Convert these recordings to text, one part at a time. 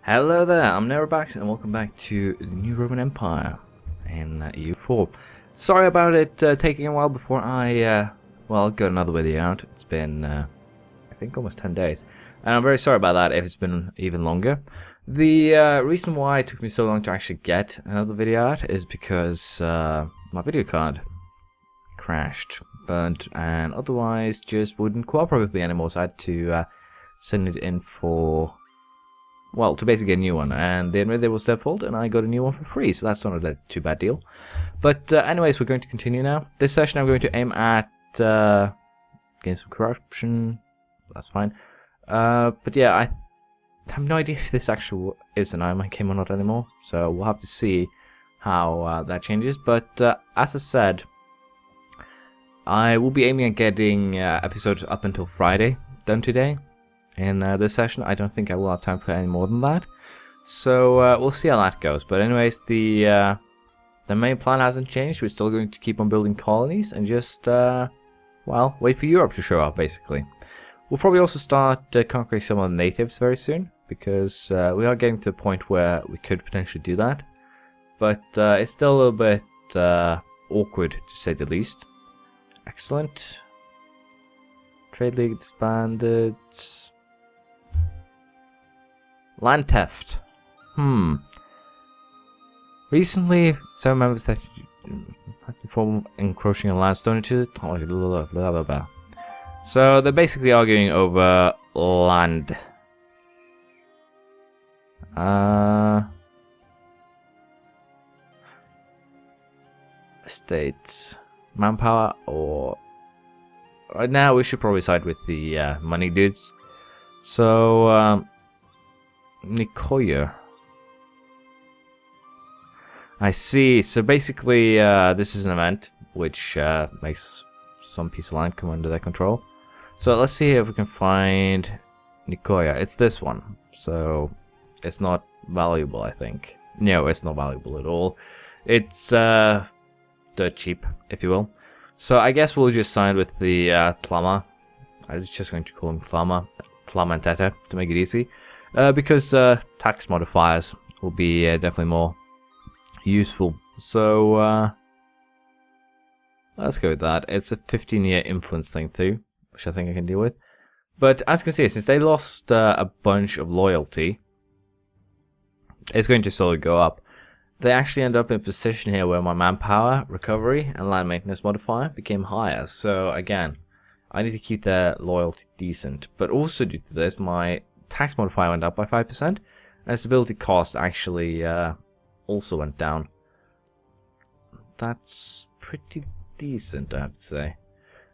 Hello there, I'm NeroBax and welcome back to the New Roman Empire in EU4. Sorry about it taking a while before I, got another video out. It's been, I think almost 10 days. And I'm very sorry about that if it's been even longer. The reason why it took me so long to actually get another video out is because my video card crashed, burnt, and otherwise just wouldn't cooperate with me anymore, so I had to send it in for... well, to basically get a new one, and they admitted it was their fault, and I got a new one for free, so that's not a too bad deal. But anyways, we're going to continue now. This session I'm going to aim at getting some corruption. That's fine. But yeah, I have no idea if this actually is an Iron Man game or not anymore, so we'll have to see how that changes. But as I said, I will be aiming at getting episodes up until Friday done today. In this session, I don't think I will have time for any more than that, so we'll see how that goes. But anyways, the main plan hasn't changed. We're still going to keep on building colonies and just wait for Europe to show up. Basically, we'll probably also start conquering some of the natives very soon, because we are getting to the point where we could potentially do that. But it's still a little bit awkward, to say the least. Excellent. Trade League disbanded. Land theft. Recently, some members that form encroaching on land stone into blah blah blah. So they're basically arguing over land. Estates, manpower, or right now we should probably side with the money dudes. So Nicoya. I see. So basically, this is an event which makes some piece of land come under their control. So let's see if we can find Nicoya. It's this one. So it's not valuable, I think. No, it's not valuable at all. It's dirt cheap, if you will. So I guess we'll just side with the Tlama. I was just going to call him Tlama and Teta to make it easy. Because tax modifiers will be definitely more useful. So let's go with that. It's a 15-year influence thing too, which I think I can deal with. But as you can see, since they lost a bunch of loyalty, it's going to slowly go up. They actually end up in a position here where my manpower, recovery, and land maintenance modifier became higher. So again, I need to keep their loyalty decent. But also due to this, my tax modifier went up by 5%, and stability cost actually also went down. That's pretty decent, I have to say.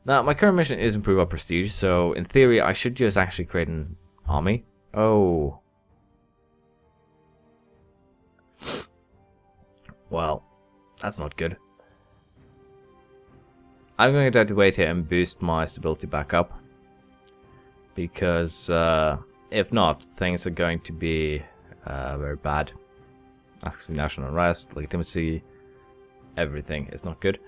Now, my current mission is improve our prestige, so in theory, I should just actually create an army. Oh. Well, that's not good. I'm going to have to wait here and boost my stability back up, because if not, things are going to be very bad. Asking national unrest, legitimacy, everything is not good.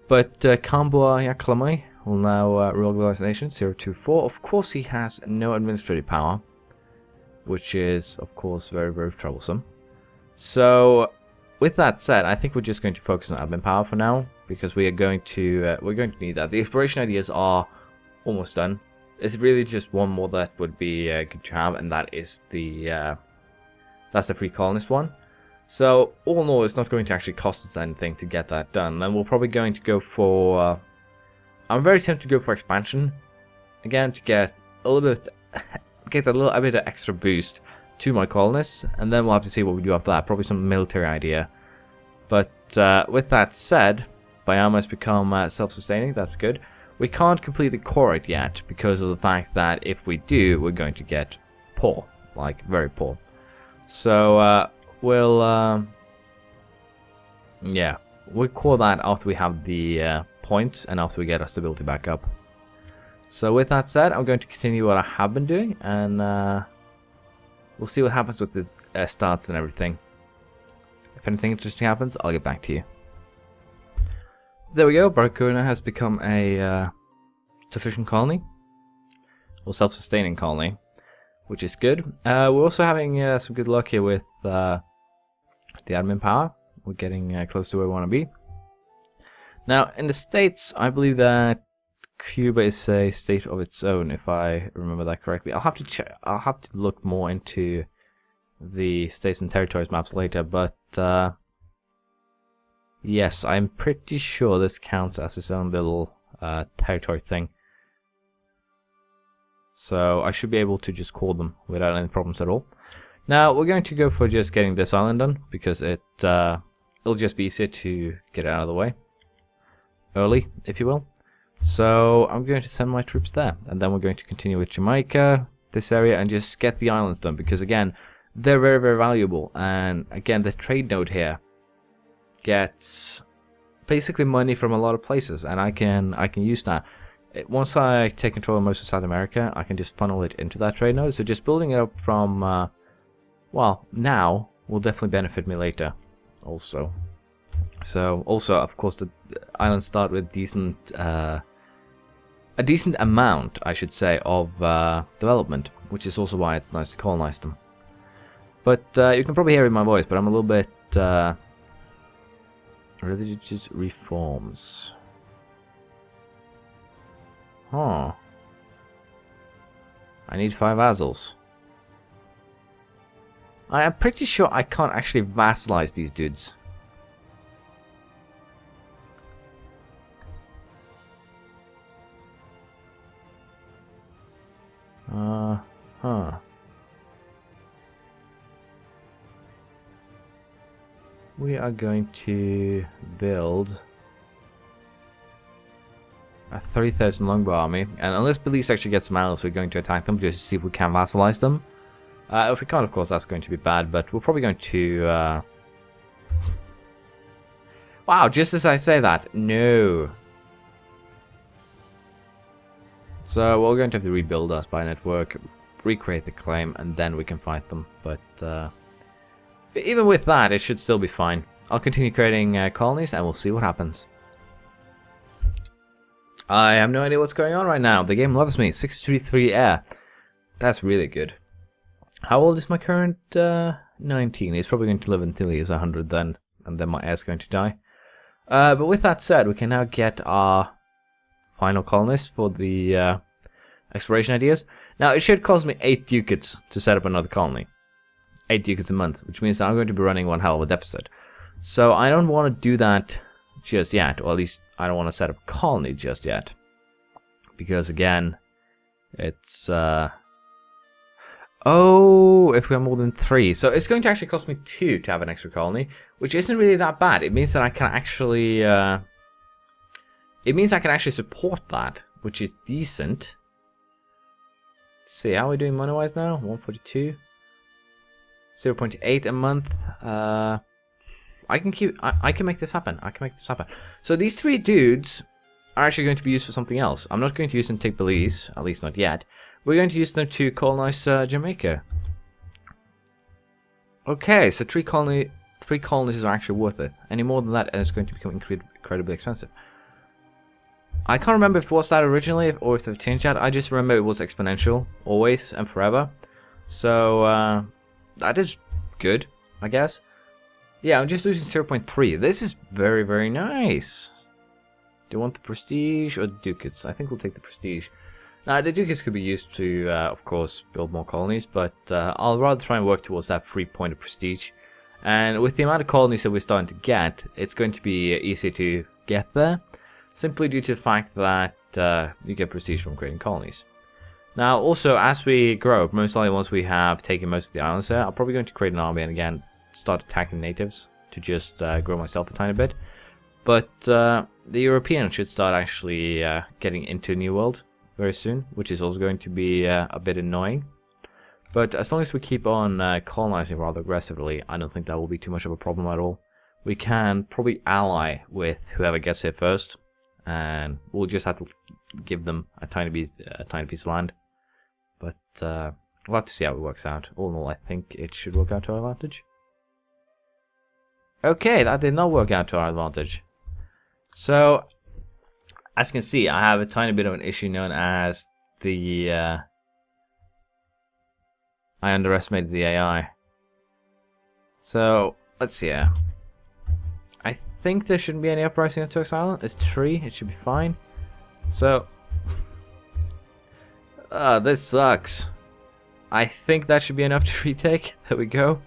But Kambua Yaklamai will now reorganize the nation, 024. Of course, he has no administrative power, which is, of course, very, very troublesome. So, with that said, I think we're just going to focus on admin power for now, because we are going to need that. The exploration ideas are almost done. It's really just one more that would be good to have, and that is the that's the free colonist one. So all in all, it's not going to actually cost us anything to get that done. And we're probably going to go for. I'm very tempted to go for expansion again to get a little bit, a bit of extra boost to my colonists, and then we'll have to see what we do after that. Probably some military idea. But with that said, Bayama has become self-sustaining. That's good. We can't complete the core yet because of the fact that if we do, we're going to get poor, like very poor. So we'll core that after we have the points and after we get our stability back up. So with that said, I'm going to continue what I have been doing, and we'll see what happens with the stats and everything. If anything interesting happens, I'll get back to you. There we go, Barcelona has become a sufficient colony, or self-sustaining colony, which is good. We're also having some good luck here with the admin power. We're getting close to where we want to be. Now, in the States, I believe that Cuba is a state of its own, if I remember that correctly. I'll have to check. I'll have to look more into the states and territories maps later, but yes, I'm pretty sure this counts as its own little territory thing. So I should be able to just call them without any problems at all. Now we're going to go for just getting this island done, because it'll just be easier to get it out of the way early, if you will. So I'm going to send my troops there, and then we're going to continue with Jamaica, this area, and just get the islands done, because again, they're very, very valuable. And again, the trade node here gets basically money from a lot of places, and I can use that. Once I take control of most of South America, I can just funnel it into that trade node. So just building it up from well, now will definitely benefit me later also. So also, of course, the islands start with a decent amount, I should say, of development, which is also why it's nice to colonize them. But you can probably hear in my voice, but I'm a little bit religious reforms. Huh. I need 5 vassals. I am pretty sure I can't actually vassalize these dudes. Huh. We are going to build a 30,000 longbow army, and unless Belize actually gets some allies, we're going to attack them just to see if we can vassalize them. If we can't, of course, that's going to be bad, but we're probably going to... Wow, just as I say that, no. So we're going to have to rebuild our spy network, recreate the claim, and then we can fight them. But even with that, it should still be fine. I'll continue creating colonies, and we'll see what happens. I have no idea what's going on right now. The game loves me. 633 air. That's really good. How old is my current 19? He's probably going to live until he is 100 then, and then my heir's going to die. But with that said, we can now get our final colonist for the exploration ideas. Now, it should cost me 8 ducats to set up another colony. 8 ducats a month, which means that I'm going to be running one hell of a deficit. So I don't want to do that just yet, or at least I don't want to set up a colony just yet. Because again, it's... Oh, if we have more than 3. So it's going to actually cost me 2 to have an extra colony, which isn't really that bad. It means that I can actually... It means I can actually support that, which is decent. Let's see, how are we doing money-wise now? 142. 0.8 a month. I can make this happen. I can make this happen. So these 3 dudes are actually going to be used for something else. I'm not going to use them to take Belize, at least not yet. We're going to use them to colonize Jamaica. Okay, so 3 colonies are actually worth it. Any more than that, and it's going to become incredibly expensive. I can't remember if it was that originally, or if they've changed that. I just remember it was exponential, always and forever. So, that is good, I guess. Yeah, I'm just losing 0.3. This is very, very nice. Do you want the prestige or the ducats? I think we'll take the prestige. Now, the ducats could be used to, of course, build more colonies, but I'll rather try and work towards that 3 point of prestige. And with the amount of colonies that we're starting to get, it's going to be easy to get there, simply due to the fact that you get prestige from creating colonies. Now, also, as we grow, most likely once we have taken most of the islands there, I'm probably going to create an army and again start attacking natives to just grow myself a tiny bit. But the Europeans should start actually getting into New World very soon, which is also going to be a bit annoying. But as long as we keep on colonizing rather aggressively, I don't think that will be too much of a problem at all. We can probably ally with whoever gets here first, and we'll just have to give them a tiny piece of land. But we'll have to see how it works out. All in all, I think it should work out to our advantage. Okay, that did not work out to our advantage. So, as you can see, I have a tiny bit of an issue known as the I underestimated the AI. So, let's see here. I think there shouldn't be any uprising on Turks Island. It's 3, it should be fine. So, this sucks. I think that should be enough to retake. There we go.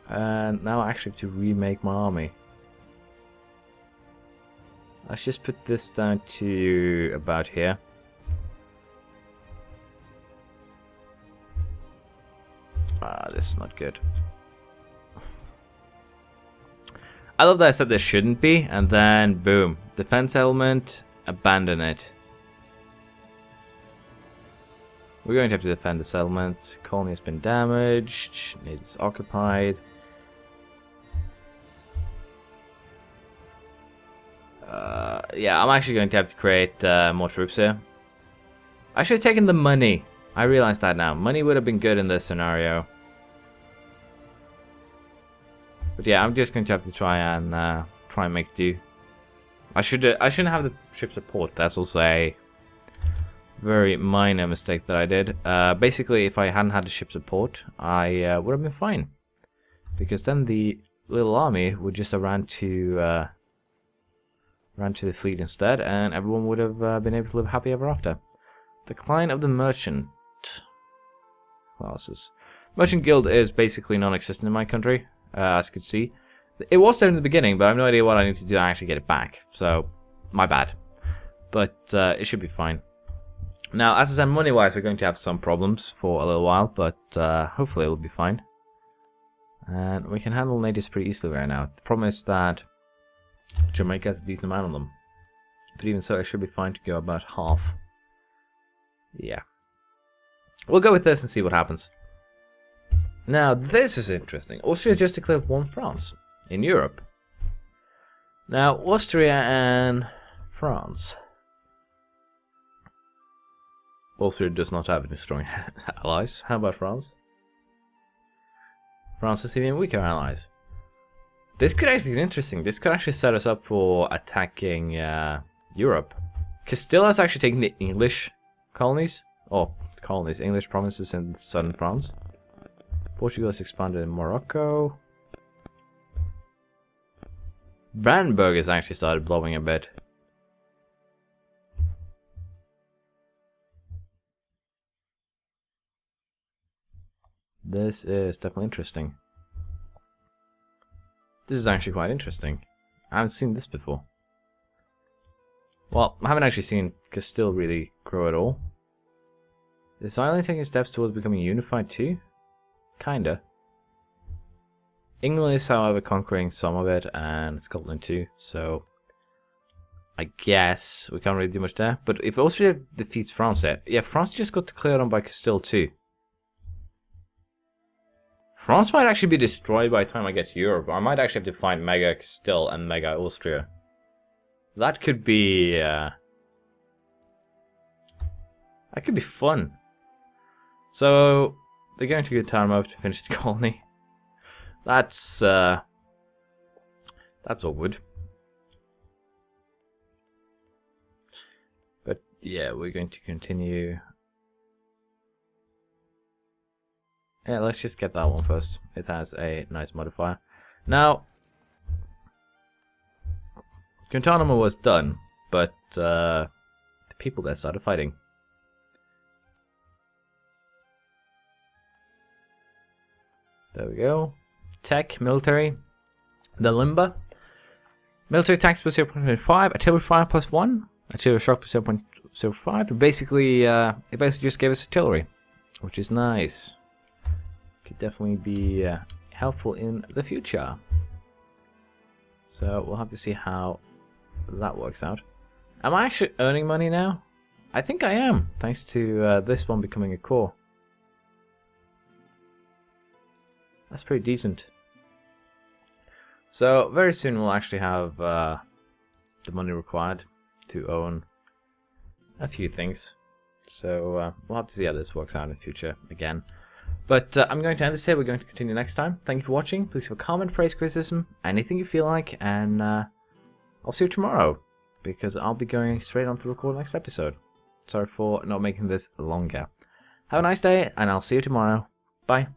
And now I actually have to remake my army. Let's just put this down to about here. This is not good. I love that I said there shouldn't be, and then boom. Defense element, abandon it. We're going to have to defend the settlement. Colony has been damaged. It's occupied. Yeah, I'm actually going to have to create more troops here. I should have taken the money. I realize that now. Money would have been good in this scenario. But yeah, I'm just going to have to try and make do. I shouldn't have the ship support. That's also a very minor mistake that I did. Basically, if I hadn't had the ship support, I would have been fine, because then the little army would just have ran to the fleet instead, and everyone would have been able to live happy ever after. Decline of the merchant classes. Merchant guild is basically non-existent in my country, as you can see. It was there in the beginning, but I have no idea what I need to do to actually get it back. So, my bad. But it should be fine. Now, as I said, money-wise, we're going to have some problems for a little while, but hopefully it'll be fine. And we can handle natives pretty easily right now. The problem is that Jamaica has a decent amount on them. But even so, it should be fine to go about half. Yeah. We'll go with this and see what happens. Now, this is interesting. Austria just declared one France in Europe. Now, Austria and France. Austria does not have any strong allies. How about France? France has even weaker allies. This could actually be interesting. This could actually set us up for attacking Europe. Castile has actually taken the English colonies. Oh, colonies. English provinces in southern France. Portugal has expanded in Morocco. Brandenburg has actually started blowing a bit. This is definitely interesting. This is actually quite interesting. I haven't seen this before. Well, I haven't actually seen Castile really grow at all. Is Ireland taking steps towards becoming unified too? Kinda. England is, however, conquering some of it, and Scotland too, so I guess we can't really do much there. But if Austria defeats France there, yeah, France just got declared on by Castile too. France might actually be destroyed by the time I get to Europe. I might actually have to find Mega Castile and Mega Austria. That could be fun. So they're going to get time off to finish the colony. That's awkward. But yeah, we're going to continue. Yeah, let's just get that one first. It has a nice modifier. Now, Guantanamo was done, but the people there started fighting. There we go. Tech, military. The Limba. Military attacks plus 0.25. Artillery fire plus 1. Artillery shock plus 0.05. Basically, it basically just gave us artillery, which is nice. Could definitely be helpful in the future. So we'll have to see how that works out. Am I actually earning money now? I think I am, thanks to this one becoming a core. That's pretty decent. So very soon we'll actually have the money required to own a few things. So we'll have to see how this works out in the future again. But I'm going to end this here. We're going to continue next time. Thank you for watching. Please leave a comment, praise, criticism, anything you feel like, and I'll see you tomorrow, because I'll be going straight on to record the next episode. Sorry for not making this longer. Have a nice day, and I'll see you tomorrow. Bye.